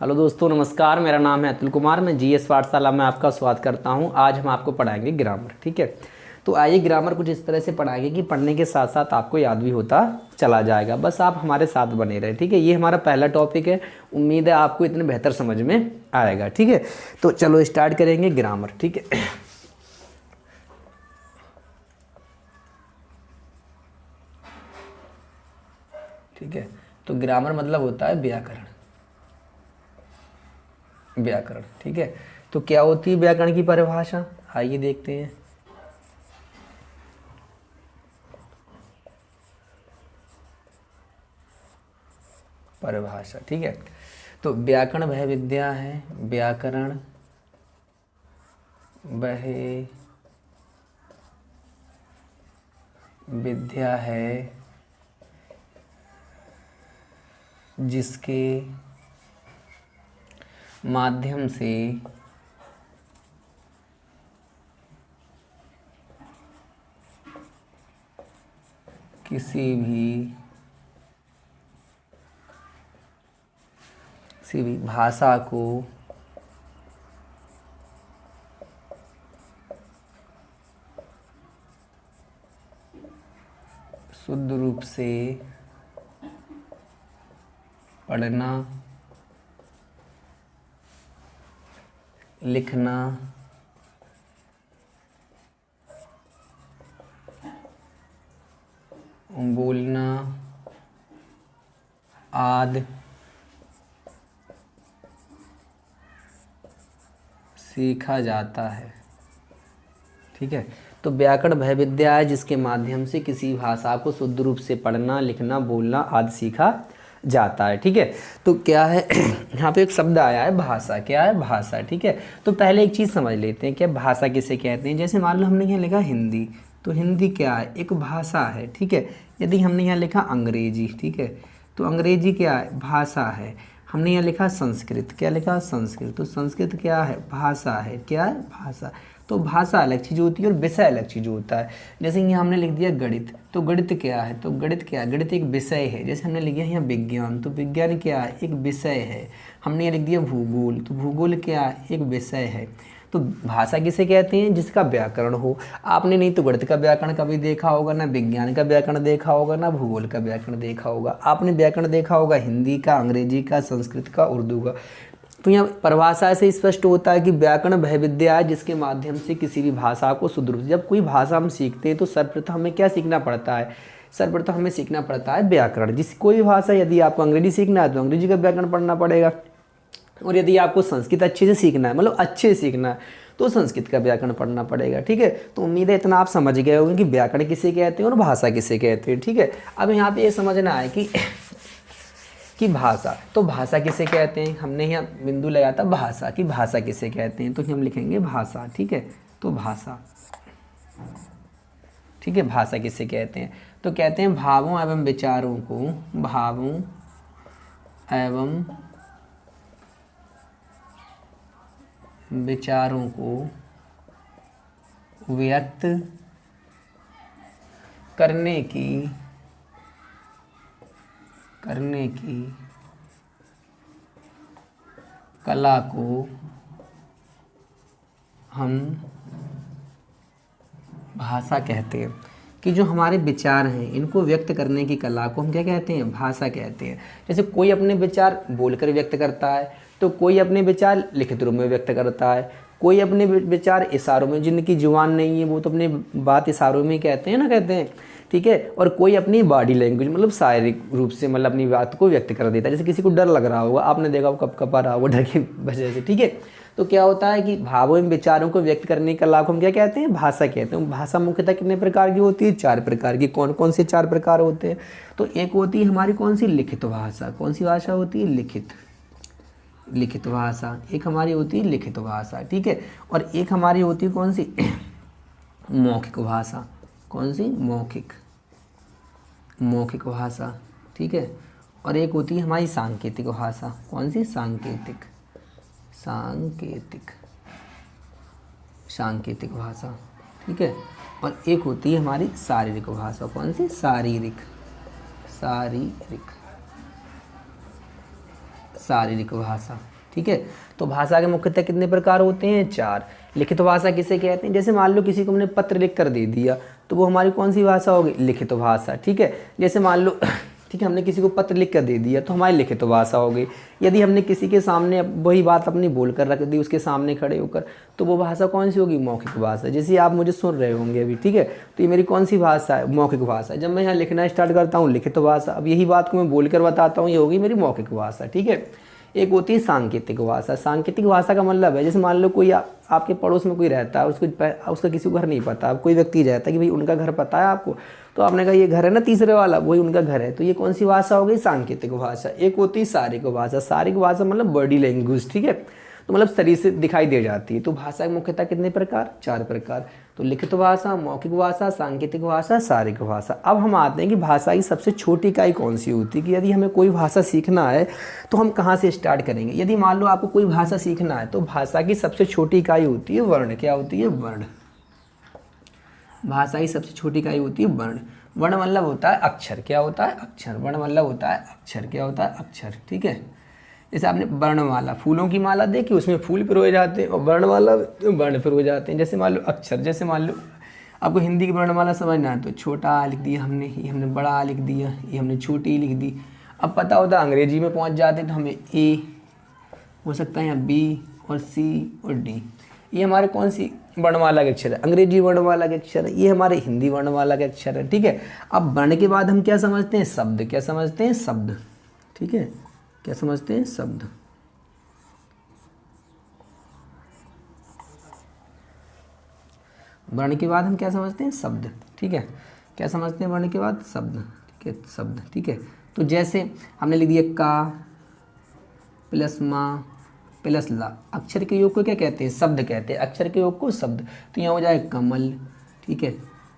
Hello दोस्तों, नमस्कार। मेरा नाम है अतुल कुमार। मैं जीएस पाठशाला में आपका स्वागत करता हूं। आज हम आपको पढ़ाएंगे ग्रामर। ठीक है, तो आइए ग्रामर कुछ इस तरह से पढ़ाएंगे कि पढ़ने के साथ साथ आपको याद भी होता चला जाएगा। बस आप हमारे साथ बने रहे। ठीक है, ये हमारा पहला टॉपिक है। उम्मीद है आपको इतने बेहतर समझ में आएगा। ठीक है, तो चलो स्टार्ट करेंगे ग्रामर। ठीक है, ठीक है, तो ग्रामर मतलब होता है व्याकरण। व्याकरण, ठीक है। तो क्या होती है व्याकरण की परिभाषा, आइए देखते हैं। परिभाषा, ठीक है। तो व्याकरण वह विद्या है, व्याकरण वह विद्या है जिसके माध्यम से किसी भी भाषा को शुद्ध रूप से पढ़ना, लिखना, बोलना आदि सीखा जाता है। ठीक है, तो व्याकरण वह विद्या है जिसके माध्यम से किसी भाषा को शुद्ध रूप से पढ़ना, लिखना, बोलना आदि सीखा जाता है। ठीक है, तो क्या है यहाँ पे एक शब्द आया है भाषा। क्या है? भाषा। ठीक है, तो पहले एक चीज़ समझ लेते हैं, क्या भाषा किसे कहते हैं। जैसे मान लो हमने यहाँ लिखा हिंदी, तो हिंदी क्या है? एक भाषा है। ठीक है, यदि हमने यहाँ लिखा अंग्रेजी, ठीक है, तो अंग्रेजी क्या है? भाषा है। हमने यहाँ लिखा संस्कृत, क्या लिखा? संस्कृत, तो संस्कृत क्या है? भाषा है। क्या है? भाषा। तो भाषा अलग चीज़ होती है और विषय अलग चीज़ होता है। जैसे यहाँ हमने लिख दिया गणित, तो गणित क्या है? तो गणित क्या है? गणित एक विषय है। जैसे हमने लिख दिया यहाँ विज्ञान, तो विज्ञान क्या है? एक विषय है। हमने यहाँ लिख दिया भूगोल, तो भूगोल क्या है? एक विषय है। तो भाषा किसे कहते हैं? जिसका व्याकरण हो। आपने नहीं तो गणित का व्याकरण कभी देखा होगा, ना विज्ञान का व्याकरण देखा होगा, ना भूगोल का व्याकरण देखा होगा। आपने व्याकरण देखा होगा हिंदी का, अंग्रेजी का, संस्कृत का, उर्दू का। तो यहाँ परिभाषा से स्पष्ट होता है कि व्याकरण वह विद्या है जिसके माध्यम से किसी भी भाषा को शुद्ध रूप से, जब कोई भाषा हम सीखते हैं तो सर्वप्रथम हमें क्या सीखना पड़ता है? सर्वप्रथम हमें सीखना पड़ता है व्याकरण। जिस कोई भाषा, यदि आपको अंग्रेजी सीखना है तो अंग्रेजी का व्याकरण पढ़ना पड़ेगा, और यदि आपको संस्कृत अच्छे से सीखना है, मतलब अच्छे से सीखना है, तो संस्कृत का व्याकरण पढ़ना पड़ेगा। ठीक है, तो उम्मीद है इतना आप समझ गए होंगे कि व्याकरण किसे कहते हैं और भाषा किसे कहते हैं। ठीक है, अब यहाँ पे ये समझना है कि भाषा, तो भाषा किसे कहते हैं। हमने यहाँ बिंदु लगाया था भाषा, की भाषा किसे कहते हैं, तो हम लिखेंगे भाषा। ठीक है, तो भाषा, ठीक है, भाषा किसे कहते हैं? तो कहते हैं भावों एवं विचारों को, भावों एवं विचारों को व्यक्त करने की कला को हम भाषा कहते हैं। कि जो हमारे विचार हैं इनको व्यक्त करने की कला को हम क्या कहते हैं? भाषा कहते हैं। जैसे कोई अपने विचार बोलकर व्यक्त करता है, तो कोई अपने विचार लिखित रूप में व्यक्त करता है, कोई अपने विचार इशारों में, जिनकी जुबान नहीं है वो तो अपनी बात इशारों में कहते हैं ना, कहते हैं। ठीक है, और कोई अपनी बॉडी लैंग्वेज, मतलब शारीरिक रूप से, मतलब अपनी बात को व्यक्त कर देता है। जैसे किसी को डर लग रहा होगा, आपने देखा वो कब कपा रहा होगा डर की वजह से। ठीक है, तो क्या होता है कि भावों एवं विचारों को व्यक्त करने की कला को हम क्या कहते हैं? भाषा कहते हैं। भाषा मुख्यतः कितने प्रकार की होती है? 4 प्रकार की। कौन कौन से 4 प्रकार होते हैं? तो एक होती है हमारी कौन सी? लिखित भाषा। कौन सी भाषा होती है? लिखित भाषा। एक हमारी होती है लिखित भाषा। ठीक है, और एक हमारी होती है कौन सी? मौखिक भाषा। कौन सी? मौखिक भाषा। ठीक है, और एक होती है हमारी सांकेतिक भाषा। कौन सी? सांकेतिक भाषा। ठीक है, और एक होती है हमारी शारीरिक भाषा। कौन सी? शारीरिक भाषा। ठीक है, तो भाषा के मुख्यतः कितने प्रकार होते हैं? 4। लिखित भाषा किसे कहते हैं? जैसे मान लो किसी को हमने पत्र लिख कर दे दिया तो वो हमारी कौन सी भाषा होगी? लिखित भाषा। ठीक है, जैसे मान लो ठीक है, हमने किसी को पत्र लिख कर दे दिया तो हमारी लिखित भाषा हो गई। यदि हमने किसी के सामने वही बात अपनी बोल कर रख दी उसके सामने खड़े होकर, तो वो भाषा कौन सी होगी? मौखिक भाषा। जैसे आप मुझे सुन रहे होंगे अभी, ठीक है, तो ये मेरी कौन सी भाषा है? मौखिक भाषा। जब मैं यहाँ लिखना स्टार्ट करता हूँ, लिखित भाषा। अब यही बात को मैं बोल कर बताता हूँ, ये होगी मेरी मौखिक भाषा। ठीक है, एक होती है सांकेतिक भाषा। सांकेतिक भाषा का मतलब है, जैसे मान लो कोई आपके पड़ोस में कोई रहता है, उसका किसी को घर नहीं पता, अब कोई व्यक्ति रहता है कि भाई उनका घर पता है आपको, तो आपने कहा ये घर है ना तीसरे वाला, वही उनका घर है, तो ये कौन सी भाषा हो गई? सांकेतिक भाषा। एक होती है शारीरिक भाषा। शारीरिक भाषा मतलब बॉडी लैंग्वेज। ठीक है, तो मतलब शरीर से दिखाई दे जाती है। तो भाषा के मुख्यतः कितने प्रकार? 4 प्रकार। तो लिखित भाषा, मौखिक भाषा, सांकेतिक भाषा, शारीरिक भाषा। अब हम आते हैं कि भाषा की सबसे छोटी इकाई कौन सी होती है, कि यदि हमें कोई भाषा सीखना है तो हम कहाँ से स्टार्ट करेंगे? यदि मान लो आपको कोई भाषा सीखना है तो भाषा की सबसे छोटी इकाई होती है वर्ण। क्या होती है? वर्ण। भाषा की सबसे छोटी इकाई होती है वर्ण। वर्ण मतलब होता है अक्षर। क्या होता है? अक्षर। वर्ण मतलब होता है अक्षर। क्या होता है? अक्षर। ठीक है, जैसे आपने वर्णमाला, फूलों की माला देखी, उसमें फूल पिरोए जाते हैं, और वर्णमाला वर्ण पिरोए जाते हैं। जैसे मान लो अक्षर, जैसे मान लो आपको हिंदी की वर्णमाला समझना है तो छोटा आ लिख दिया हमने, ये हमने बड़ा आ लिख दिया, ये हमने छोटी लिख दी। अब पता होता अंग्रेजी में पहुंच जाते तो हमें ए हो सकता है, यहाँ बी और सी और डी। ये हमारे कौन सी वर्णमाला के अक्षर है? अंग्रेजी वर्णमाला के अक्षर है। ये हमारे हिंदी वर्णमाला के अक्षर है। ठीक है, अब वर्ण के बाद हम क्या समझते हैं? शब्द। क्या समझते हैं? शब्द। ठीक है, क्या समझते हैं? शब्द। वर्ण के बाद हम क्या समझते हैं? शब्द। ठीक है, क्या समझते हैं वर्ण के बाद? शब्द। ठीक है, शब्द। ठीक है, तो जैसे हमने लिख दिया का प्लस माँ प्लस ला, अक्षर के योग को क्या कहते हैं? शब्द कहते हैं। अक्षर के योग को शब्द। तो यहाँ हो जाए कमल। ठीक है,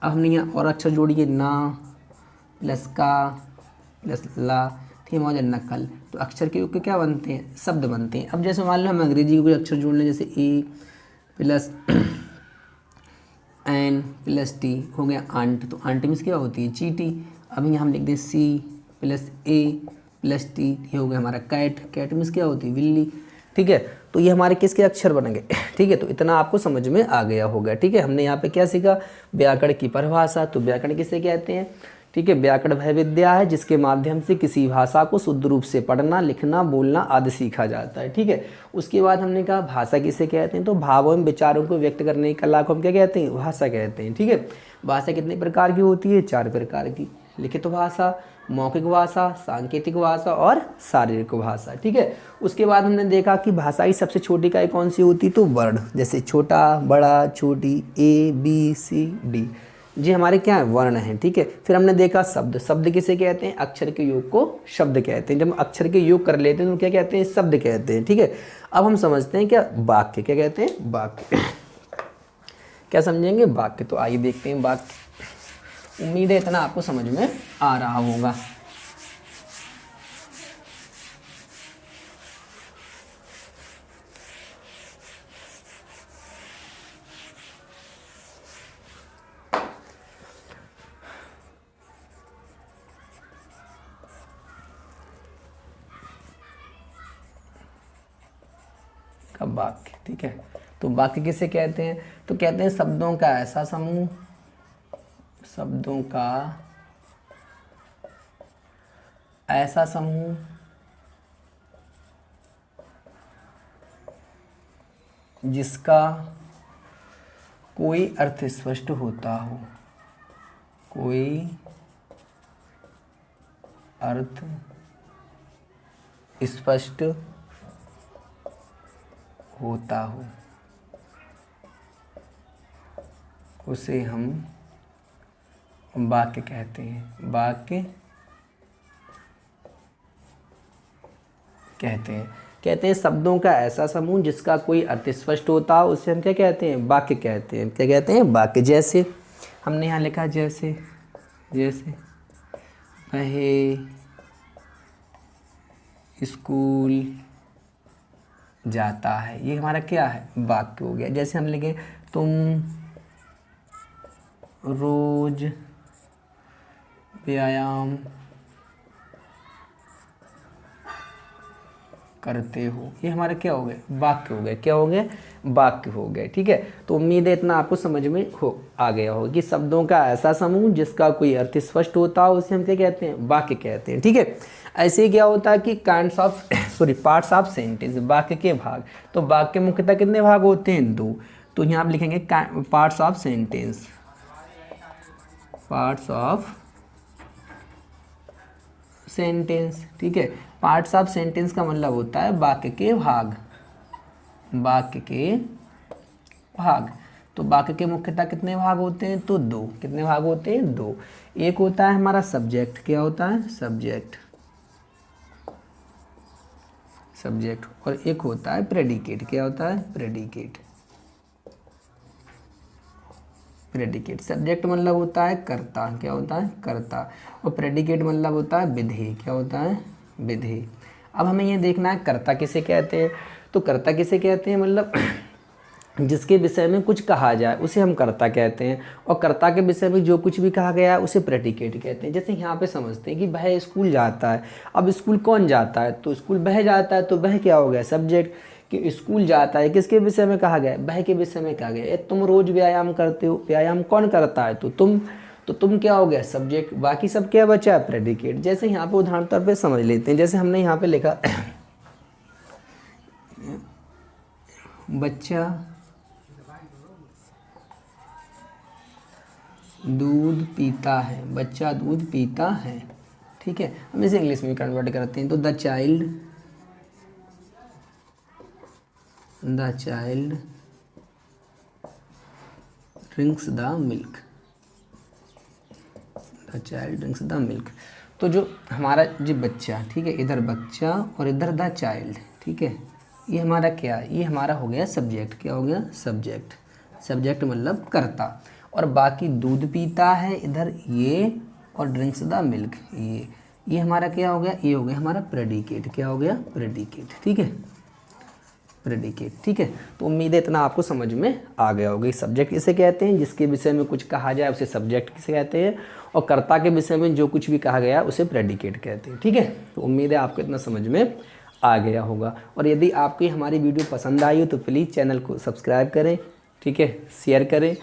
अब हमने यहाँ और अक्षर जोड़िए, ना प्लस का प्लस ला, ठीक है, हो जाए नकल। तो अक्षर के योग के क्या बनते हैं? शब्द बनते हैं। अब जैसे मान लो हम अंग्रेजी के कोई अक्षर जोड़ लें, जैसे ए प्लस एन प्लस टी, हो गया आंट। तो आंट मीन्स क्या होती है? चींटी। अब यहाँ हम लिख दें सी प्लस ए प्लस टी, ये हो गया हमारा कैट। कैट मीन्स क्या होती है? बिल्ली। ठीक है, तो ये हमारे किसके अक्षर बन गए? ठीक है, तो इतना आपको समझ में आ गया होगा। ठीक है, हमने यहाँ पे क्या सीखा? व्याकरण की परिभाषा। तो व्याकरण किसे कहते हैं? ठीक है, व्याकरण वह विद्या है जिसके माध्यम से किसी भाषा को शुद्ध रूप से पढ़ना, लिखना, बोलना आदि सीखा जाता है। ठीक है, उसके बाद हमने कहा भाषा किसे कहते हैं? तो भावों एवं विचारों को व्यक्त करने की कला को हम क्या कहते हैं? भाषा कहते हैं। ठीक है, भाषा कितने प्रकार की होती है? 4 प्रकार की। लिखित भाषा, मौखिक भाषा, सांकेतिक भाषा और शारीरिक भाषा। ठीक है, उसके बाद हमने देखा कि भाषा की सबसे छोटी इकाई कौन सी होती? तो वर्ण। जैसे छोटा, बड़ा, छोटी, ए बी सी डी, ये हमारे क्या है? वर्ण हैं। ठीक है, फिर हमने देखा शब्द। शब्द किसे कहते हैं? अक्षर के योग को शब्द कहते हैं। जब हम अक्षर के योग कर लेते हैं तो क्या कहते हैं? शब्द कहते हैं। ठीक है, अब हम समझते हैं क्या? वाक्य। क्या कहते हैं? वाक्य। क्या समझेंगे? वाक्य। तो आइए देखते हैं वाक्य। उम्मीद है इतना आपको समझ में आ रहा होगा। वाक्य। ठीक है, तो वाक्य किसे कहते हैं? तो कहते हैं शब्दों का ऐसा समूह, शब्दों का ऐसा समूह जिसका कोई अर्थ स्पष्ट होता हो, कोई अर्थ स्पष्ट होता हो, उसे हम वाक्य कहते हैं। वाक्य कहते हैं शब्दों का ऐसा समूह जिसका कोई अर्थ स्पष्ट होता हो, उसे हम क्या कहते हैं? वाक्य कहते हैं। क्या कहते हैं? वाक्य। जैसे हमने यहाँ लिखा, जैसे जैसे वह स्कूल जाता है, ये हमारा क्या है? वाक्य हो गया। जैसे हम लिखे तुम रोज व्यायाम करते हो, ये हमारे क्या हो गए, वाक्य हो गए, क्या हो गए, वाक्य हो गए। ठीक है, तो उम्मीद है इतना आपको समझ में आ गया हो कि शब्दों का ऐसा समूह जिसका कोई अर्थ स्पष्ट होता हो उसे हम क्या कहते हैं, वाक्य कहते हैं। ठीक है, ऐसे ही क्या होता है कि kinds of parts of sentence, वाक्य के भाग। तो वाक्य मुख्यतः कितने भाग होते हैं, 2। तो यहाँ आप लिखेंगे parts of sentence, parts of sentence. ठीक है, पार्ट्स ऑफ सेंटेंस का मतलब होता है वाक्य के भाग, वाक्य के भाग। तो वाक्य के मुख्यतः कितने भाग होते हैं, तो 2। कितने भाग होते हैं, 2। एक होता है हमारा सब्जेक्ट, क्या होता है, सब्जेक्ट, सब्जेक्ट, और एक होता है प्रेडिकेट, क्या होता है, प्रेडिकेट, प्रेडिकेट। सब्जेक्ट मतलब होता है कर्ता, क्या होता है, कर्ता, और प्रेडिकेट मतलब होता है विधेय, क्या होता है, विधेय। अब हमें ये देखना है कर्ता किसे कहते हैं। तो कर्ता किसे कहते हैं, मतलब जिसके विषय में कुछ कहा जाए उसे हम कर्ता कहते हैं, और कर्ता के विषय में जो कुछ भी कहा गया है उसे प्रेडिकेट कहते हैं। जैसे यहाँ पे समझते हैं कि वह स्कूल जाता है। अब स्कूल कौन जाता है, तो स्कूल वह जाता है, तो वह क्या हो गया, सब्जेक्ट। कि स्कूल जाता है किसके विषय में कहा गया है, वह के विषय में कहा गया है। तुम रोज व्यायाम करते हो, व्यायाम कौन करता है, तो तुम क्या हो गया, सब्जेक्ट। बाकी सब क्या बचा है, प्रेडिकेट। जैसे यहाँ पे उदाहरण तौर पे समझ लेते हैं, जैसे हमने यहाँ पे लिखा बच्चा दूध पीता है, बच्चा दूध पीता है। ठीक है, हम इसे इंग्लिश में कन्वर्ट करते हैं। तो the child drinks the milk, the child drinks the milk. तो जो हमारा जो बच्चा, ठीक है, इधर बच्चा और इधर द चाइल्ड, ठीक है, ये हमारा क्या, ये हमारा हो गया सब्जेक्ट, क्या हो गया, सब्जेक्ट। सब्जेक्ट मतलब कर्ता। और बाकी दूध पीता है इधर ये, और ड्रिंक्स द मिल्क ये हमारा क्या हो गया, ये हो गया हमारा प्रेडिकेट, क्या हो गया, प्रेडिकेट। ठीक है, प्रेडिकेट। ठीक है, तो उम्मीद है इतना आपको समझ में आ गया होगा। सब्जेक्ट किसे कहते हैं, जिसके विषय में कुछ कहा जाए उसे सब्जेक्ट किसे कहते हैं, और कर्ता के विषय में जो कुछ भी कहा गया उसे प्रेडिकेट कहते हैं। ठीक है, तो उम्मीद है आपको इतना समझ में आ गया होगा। और यदि आपको हमारी वीडियो पसंद आई हो तो प्लीज़ चैनल को सब्सक्राइब करें, ठीक है, शेयर करें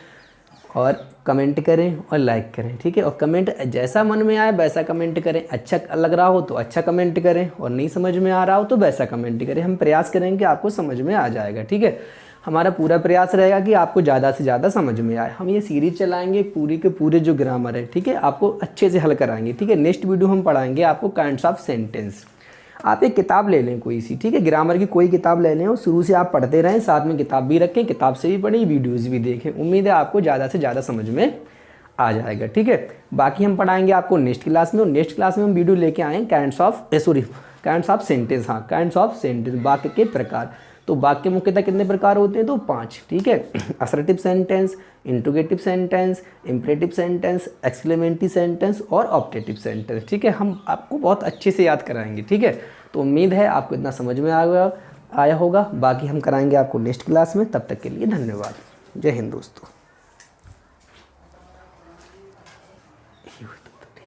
और कमेंट करें और लाइक करें। ठीक है, और कमेंट जैसा मन में आए वैसा कमेंट करें। अच्छा लग रहा हो तो अच्छा कमेंट करें, और नहीं समझ में आ रहा हो तो वैसा कमेंट करें। हम प्रयास करेंगे कि आपको समझ में आ जाएगा। ठीक है, हमारा पूरा प्रयास रहेगा कि आपको ज़्यादा से ज़्यादा समझ में आए। हम ये सीरीज चलाएंगे पूरी के पूरे जो ग्रामर है, ठीक है, आपको अच्छे से हल कराएंगे। ठीक है, नेक्स्ट वीडियो हम पढ़ाएंगे आपको काइंड्स ऑफ सेंटेंस। आप एक किताब ले लें कोई सी, ठीक है, ग्रामर की कोई किताब ले लें और शुरू से आप पढ़ते रहें, साथ में किताब भी रखें, किताब से भी पढ़ें, वीडियोज़ भी देखें। उम्मीद है आपको ज़्यादा से ज़्यादा समझ में आ जाएगा। ठीक है, बाकी हम पढ़ाएंगे आपको नेक्स्ट क्लास में, और नेक्स्ट क्लास में हम वीडियो लेके आए काइंड्स ऑफ सेंटेंस। हाँ, काइंड्स ऑफ सेंटेंस, वाक्य के प्रकार। तो वाक्य मुख्यतः कितने प्रकार होते हैं, तो 5। ठीक है, assertive sentence, interrogative sentence, imperative sentence, exclamatory sentence और ऑप्टेटिव सेंटेंस। ठीक है, हम आपको बहुत अच्छे से याद कराएंगे। ठीक है, तो उम्मीद है आपको इतना समझ में आया होगा। बाकी हम कराएंगे आपको नेक्स्ट क्लास में। तब तक के लिए धन्यवाद। जय हिंद दोस्तों।